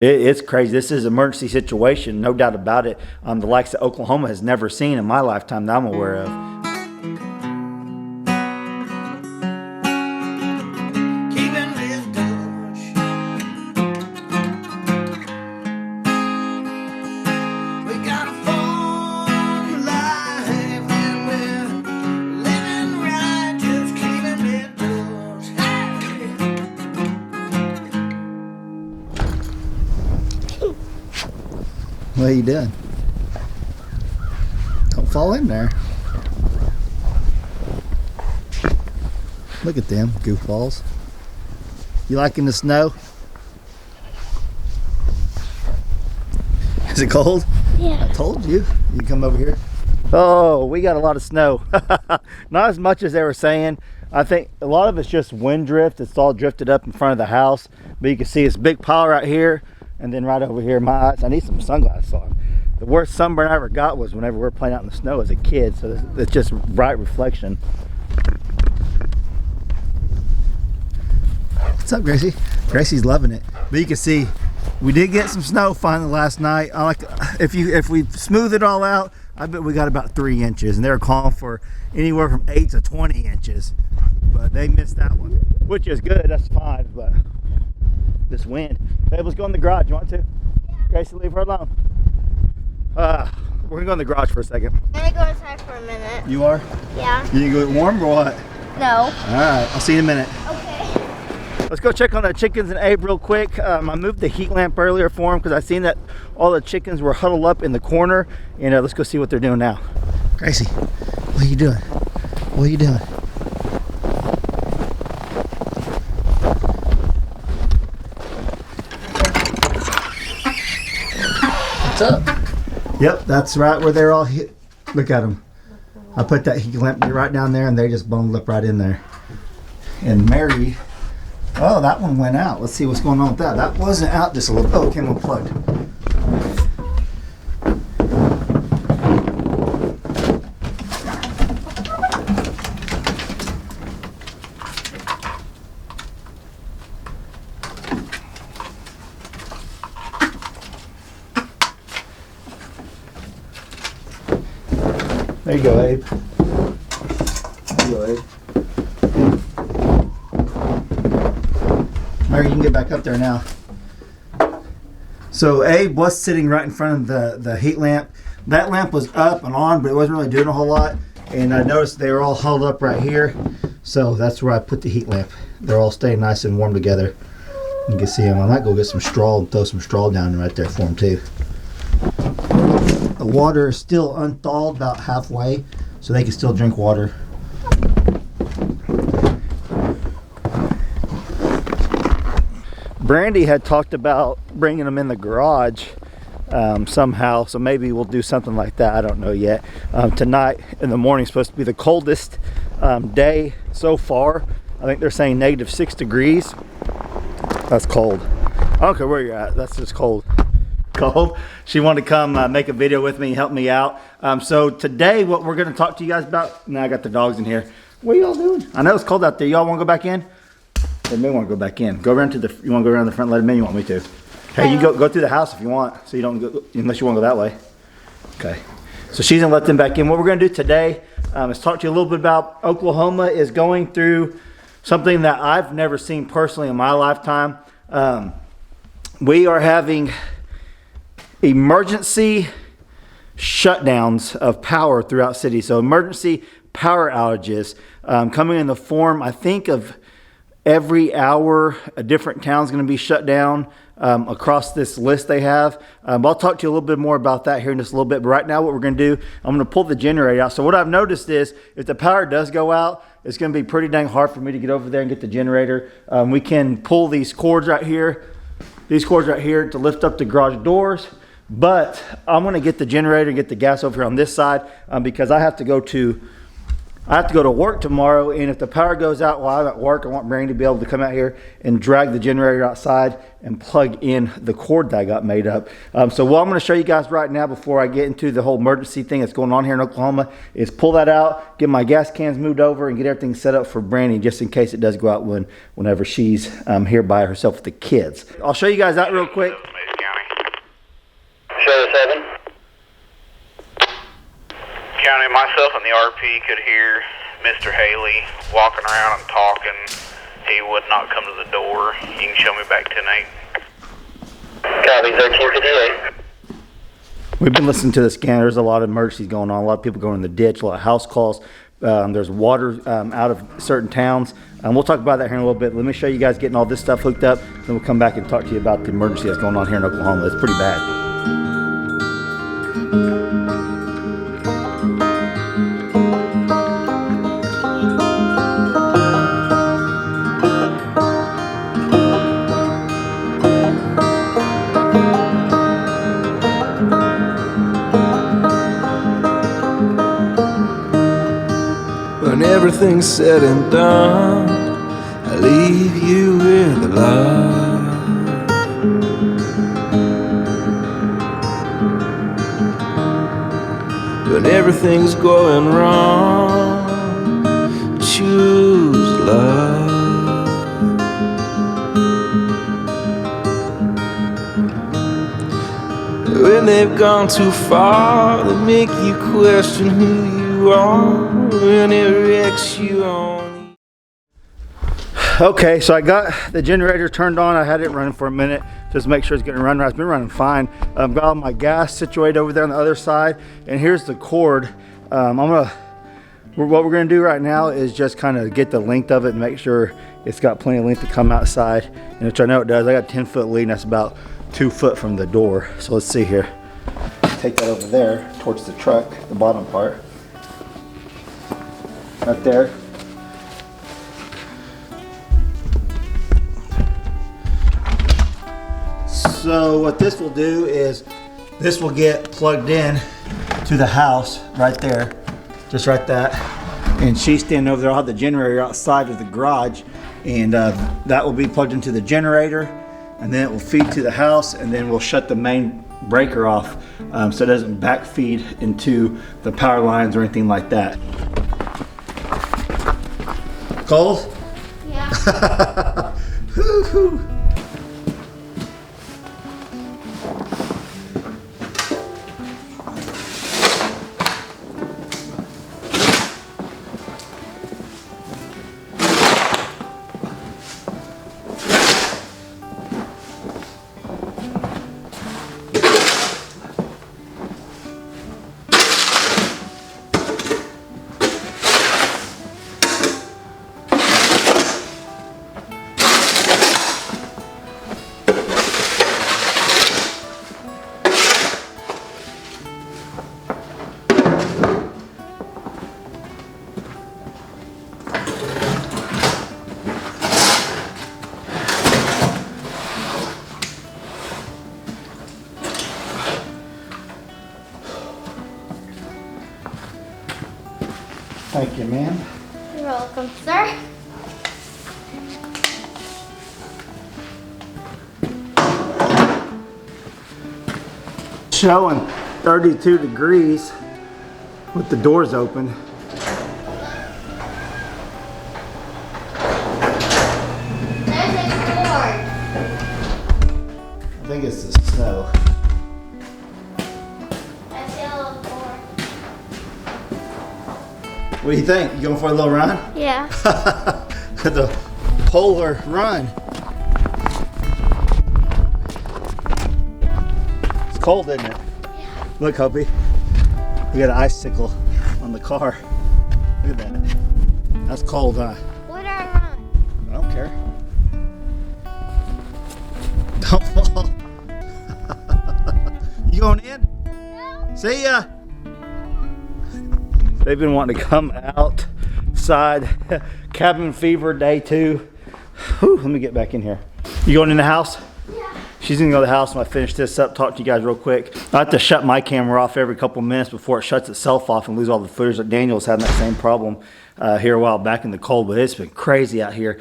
It's crazy. This is an emergency situation, no doubt about it. The likes that Oklahoma has never seen in my lifetime that I'm aware of. What are you doing? Don't fall in there. Look at them goofballs. You liking the snow? Is it cold? Yeah. I told you. You come over here. Oh, we got a lot of snow. Not as much as they were saying. I think a lot of it's just wind drift. It's all drifted up in front of the house. But you can see this big pile right here. And then right over here, my eyes, I need some sunglasses on. The worst sunburn I ever got was whenever we were playing out in the snow as a kid. So it's just bright reflection. What's up, Gracie? Gracie's loving it. But you can see, we did get some snow finally last night. If we smooth it all out, I bet we got about 3 inches. And they were calling for anywhere from 8 to 20 inches. But they missed that one. Which is good, that's fine, but this wind. Babe, let's go in the garage. You want to? Yeah. Gracie, leave her alone. We're gonna go in the garage for a second. I'm gonna go inside for a minute. You are? Yeah. You gonna go get warm or what? No. Alright, I'll see you in a minute. Okay. Let's go check on the chickens and Abe real quick. I moved the heat lamp earlier for them because I seen that all the chickens were huddled up in the corner. And let's go see what they're doing now. Gracie, what are you doing? What are you doing? What's up? Yep, that's right where they're all hit. Look at them. I put that heat lamp right down there and they just bundled up right in there. And Mary, oh, that one went out. Let's see what's going on with that. That wasn't out just a little. Oh, it came unplugged. There you go, Abe. There you go, Abe. Mary, you can get back up there now. So Abe was sitting right in front of the heat lamp. That lamp was up and on, but it wasn't really doing a whole lot. And I noticed they were all huddled up right here. So that's where I put the heat lamp. They're all staying nice and warm together. You can see them. I might go get some straw and throw some straw down right there for them too. The water is still unthawed about halfway, so they can still drink water. Brandy had talked about bringing them in the garage somehow, so maybe we'll do something like that. I don't know yet. Tonight in the morning is supposed to be the coldest day so far. I think they're saying -6 degrees. That's cold. I don't care where you're at, that's just cold. Cold. She wanted to come make a video with me and help me out. So today what we're going to talk to you guys about, now I got the dogs in here. What are y'all doing? I know it's cold out there. Y'all want to go back in? They may want to go back in. Go around to the, you want to go around the front, let them in, you want me to? Hey, you go through the house if you want, so you don't go, unless you want to go that way. Okay. So she's going to let them back in. What we're going to do today is talk to you a little bit about Oklahoma is going through something that I've never seen personally in my lifetime. We are having emergency shutdowns of power throughout cities. So emergency power outages coming in the form, I think, of every hour a different town's going to be shut down across this list they have. I'll talk to you a little bit more about that here in just a little bit. But right now what we're going to do, I'm going to pull the generator out. So what I've noticed is if the power does go out, it's going to be pretty dang hard for me to get over there and get the generator. We can pull these cords right here, to lift up the garage doors. But I'm going to get the generator and get the gas over here on this side because I have to go to work tomorrow, and if the power goes out while I'm at work, I want Brandy to be able to come out here and drag the generator outside and plug in the cord that I got made up. So what I'm going to show you guys right now before I get into the whole emergency thing that's going on here in Oklahoma is pull that out, get my gas cans moved over, and get everything set up for Brandy just in case it does go out whenever she's here by herself with the kids. I'll show you guys that real quick. 207. County, myself and the RP could hear Mr. Haley walking around and talking. He would not come to the door. You can show me back 10-8. Copy, 1358. We've been listening to the scanner. There's a lot of emergencies going on. A lot of people going in the ditch, a lot of house calls. There's water out of certain towns. We'll talk about that here in a little bit. Let me show you guys getting all this stuff hooked up. Then we'll come back and talk to you about the emergency that's going on here in Oklahoma. It's pretty bad. When everything's said and done, I leave you with a love. When everything's going wrong, choose love. When they've gone too far, they make you question who you are. When it wrecks you on. Okay, so I got the generator turned on. I had it running for a minute just to make sure it's getting run right. It's been running fine. I've got all my gas situated over there on the other side, and here's the cord. What we're gonna do right now is just kind of get the length of it and make sure it's got plenty of length to come outside, and which I know it does. I got a 10-foot lead, and that's about 2 foot from the door. So let's see here. Take that over there towards the truck, the bottom part. Right there. So what this will do is this will get plugged in to the house right there, just right that. And she's standing over there. I'll have the generator outside of the garage, and that will be plugged into the generator, and then it will feed to the house, and then we'll shut the main breaker off so it doesn't backfeed into the power lines or anything like that. Cold? Yeah. Woo-hoo. Thank you, ma'am. You're welcome, sir. Showing 32 degrees with the doors open. There's a cord. I think it's the snow. That's the yellow cord. What do you think? You going for a little run? Yeah. The polar run. It's cold, isn't it? Yeah. Look, Hoppy. We got an icicle on the car. Look at that. That's cold, huh? What do I run? I don't care. Don't fall. You going in? No. See ya. They've been wanting to come outside. Cabin fever day 2. Whew, let me get back in here. You going in the house? Yeah. She's gonna go to the house when I finish this up, talk to you guys real quick. I have to shut my camera off every couple minutes before it shuts itself off and lose all the footage. Like Daniel's having that same problem here a while back in the cold, but it's been crazy out here.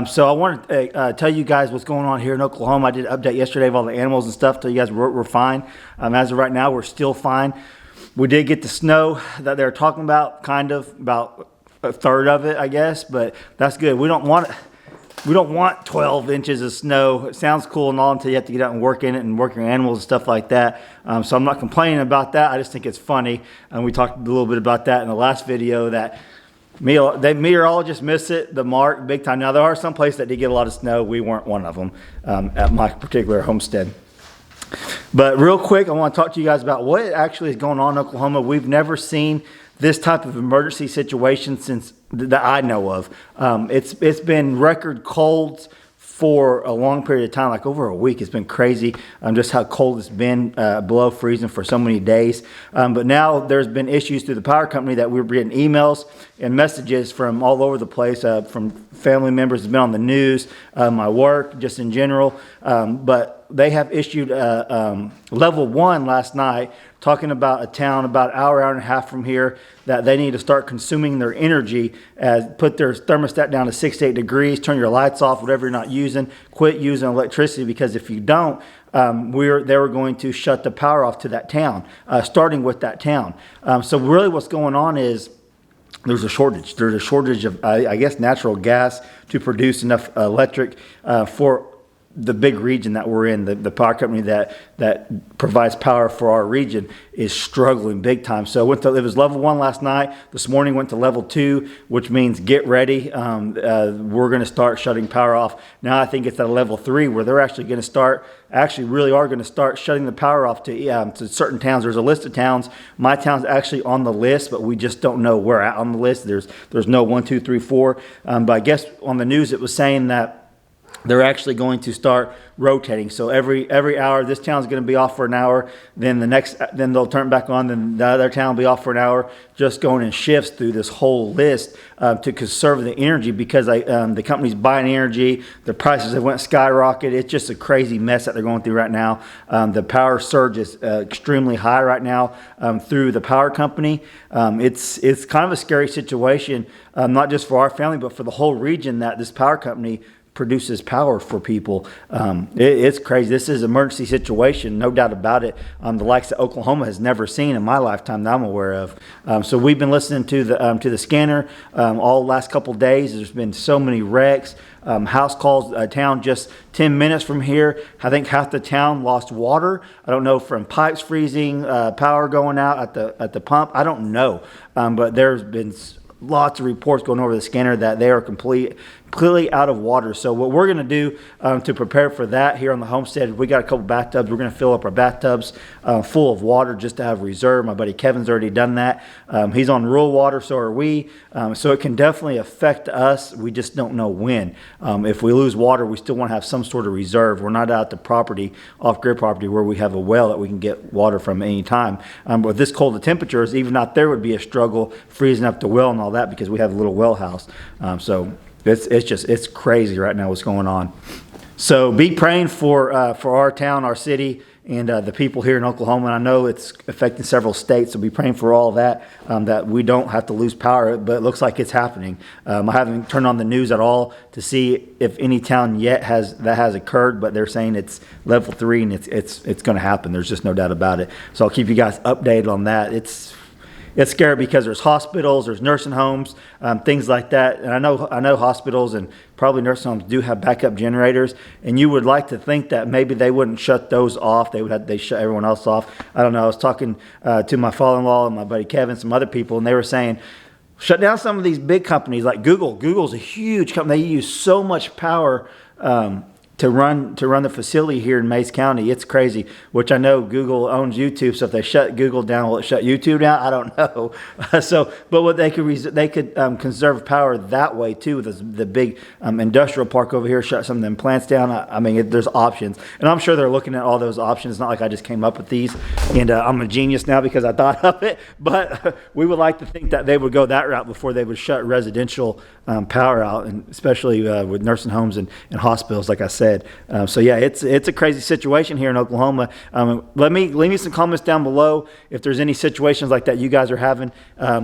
So I want to tell you guys what's going on here in Oklahoma. I did an update yesterday of all the animals and stuff, tell you guys we're fine. As of right now, we're still fine. We did get the snow that they're talking about, kind of, about a third of it, I guess, but that's good. We don't want it. we don't want 12 inches of snow. It sounds cool and all until you have to get out and work in it and work your animals and stuff like that. So I'm not complaining about that. I just think it's funny. And we talked a little bit about that in the last video, that meteorologists miss it, the mark, big time. Now, there are some places that did get a lot of snow. We weren't one of them at my particular homestead. But real quick, I want to talk to you guys about what actually is going on in Oklahoma. We've never seen this type of emergency situation since that I know of. It's been record colds for a long period of time, like over a week. It's been crazy just how cold it's been, below freezing for so many days. But now there's been issues through the power company that we're getting emails and messages from all over the place, from family members that's been on the news, my work, just in general. But they have issued level 1 last night, talking about a town about an hour and a half from here, that they need to start consuming their energy, put their thermostat down to 68 degrees, turn your lights off, whatever you're not using, quit using electricity, because if you don't, they were going to shut the power off to that town, starting with that town. So really what's going on is there's a shortage. There's a shortage of, I guess, natural gas to produce enough electric for the big region that we're in. The power company that provides power for our region is struggling big time. So it was level 1 last night. This morning went to level 2, which means get ready. We're going to start shutting power off. Now I think it's at level 3 where they're actually going to start, really are going to start shutting the power off to certain towns. There's a list of towns. My town's actually on the list, but we just don't know where at on the list. There's no 1, 2, 3, 4. But I guess on the news it was saying that they're actually going to start rotating. So every hour, this town's going to be off for an hour. Then then they'll turn it back on. Then the other town will be off for an hour. Just going in shifts through this whole list to conserve the energy, because the company's buying energy. The prices have went skyrocket. It's just a crazy mess that they're going through right now. The power surge is extremely high right now through the power company. It's kind of a scary situation, not just for our family, but for the whole region, that this power company produces power for people. It's crazy. This is an emergency situation, no doubt about it. The likes that Oklahoma has never seen in my lifetime that I'm aware of. So we've been listening to the scanner all last couple days. There's been so many wrecks. House calls, a town just 10 minutes from here. I think half the town lost water. I don't know, from pipes freezing, power going out at the pump. I don't know, but there's been lots of reports going over the scanner that they are completely out of water. So what we're going to do to prepare for that here on the homestead, we got a couple bathtubs. We're going to fill up our bathtubs full of water just to have reserve. My buddy Kevin's already done that. He's on rural water, so are we. So it can definitely affect us. We just don't know when. If we lose water, we still want to have some sort of reserve. We're not out the property, off-grid property, where we have a well that we can get water from any time. But with this cold of temperatures, even out there would be a struggle freezing up the well and all that, because we have a little well house. So it's crazy right now what's going on. So be praying for our town, our city, and the people here in Oklahoma. And I know it's affecting several states, so be praying for all that we don't have to lose power. But it looks like it's happening. I haven't turned on the news at all to see if any town yet has occurred, but they're saying it's level 3 and it's going to happen. There's just no doubt about it. So I'll keep you guys updated on that. It's scary because there's hospitals, there's nursing homes, things like that. And I know hospitals and probably nursing homes do have backup generators. And you would like to think that maybe they wouldn't shut those off. They shut everyone else off. I don't know. I was talking to my father-in-law and my buddy Kevin, some other people, and they were saying, shut down some of these big companies like Google. Google's a huge company. They use so much power to run the facility here in Mays County. It's crazy, which I know Google owns YouTube, so if they shut Google down, will it shut YouTube down? I don't know. But what they could conserve power that way too. The big industrial park over here, shut some of them plants down. I mean, there's options, and I'm sure they're looking at all those options. It's not like I just came up with these, and I'm a genius now because I thought of it. But we would like to think that they would go that route before they would shut residential power out, and especially with nursing homes and hospitals, like I said. So yeah, it's a crazy situation here in Oklahoma. Leave me some comments down below if there's any situations like that you guys are having,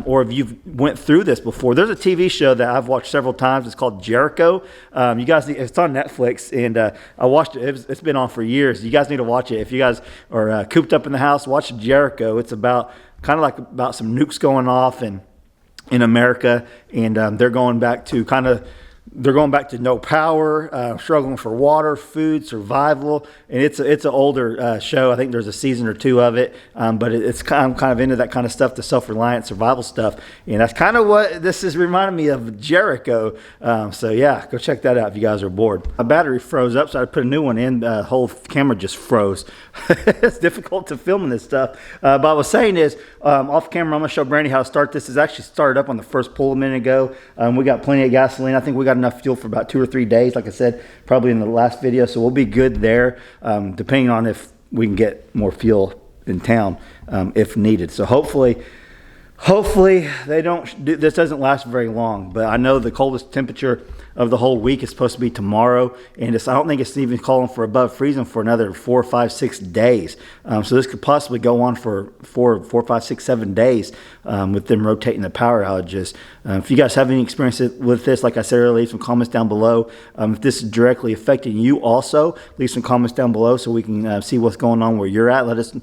or if you've went through this before. There's a TV show that I've watched several times. It's called Jericho. You guys, it's on Netflix, and I watched it. It's been on for years. You guys need to watch it. If you guys are cooped up in the house, watch Jericho. It's about some nukes going off in America, and they're going back to kind of they're going back to no power, struggling for water, food, survival, and it's an older show. I think there's a season or two of it, but it's kind of into that kind of stuff, the self-reliant survival stuff, and that's kind of what this is reminding me of, Jericho. So yeah, go check that out if you guys are bored. My battery froze up, so I put a new one in. The whole camera just froze. It's difficult to film this stuff, but what I was saying is, off camera, I'm gonna show Brandy how to start this. It's actually started up on the first pull a minute ago. We got plenty of gasoline. I think we got enough fuel for about 2 or 3 days, like I said, probably in the last video, so we'll be good there, depending on if we can get more fuel in town, if needed. So hopefully this doesn't last very long, but I know the coldest temperature of the whole week is supposed to be tomorrow, and I don't think it's even calling for above freezing for another 4, 5, 6 days. So this could possibly go on for 4, 5, 6, 7 days with them rotating the power outages. If you guys have any experience with this, like I said earlier, leave some comments down below. If this is directly affecting you also, leave some comments down below so we can see what's going on where you're at. Let us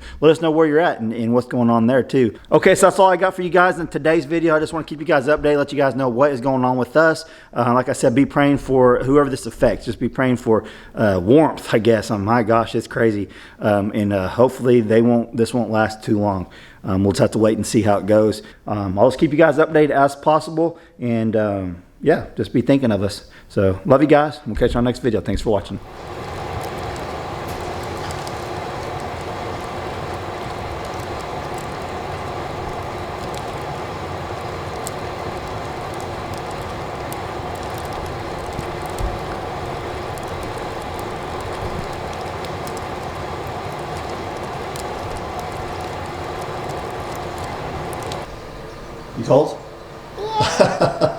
know where you're at and what's going on there too. Okay, so that's all I got for you guys in today's video. I just want to keep you guys updated, let you guys know what is going on with us. Like I said, be praying for whoever this affects. Just be praying for warmth, I guess. Oh my gosh, it's crazy. And hopefully this won't last too long. We'll just have to wait and see how it goes. I'll just keep you guys updated as possible. And yeah, just be thinking of us. So love you guys. We'll catch you on the next video. Thanks for watching. You cold? Yeah.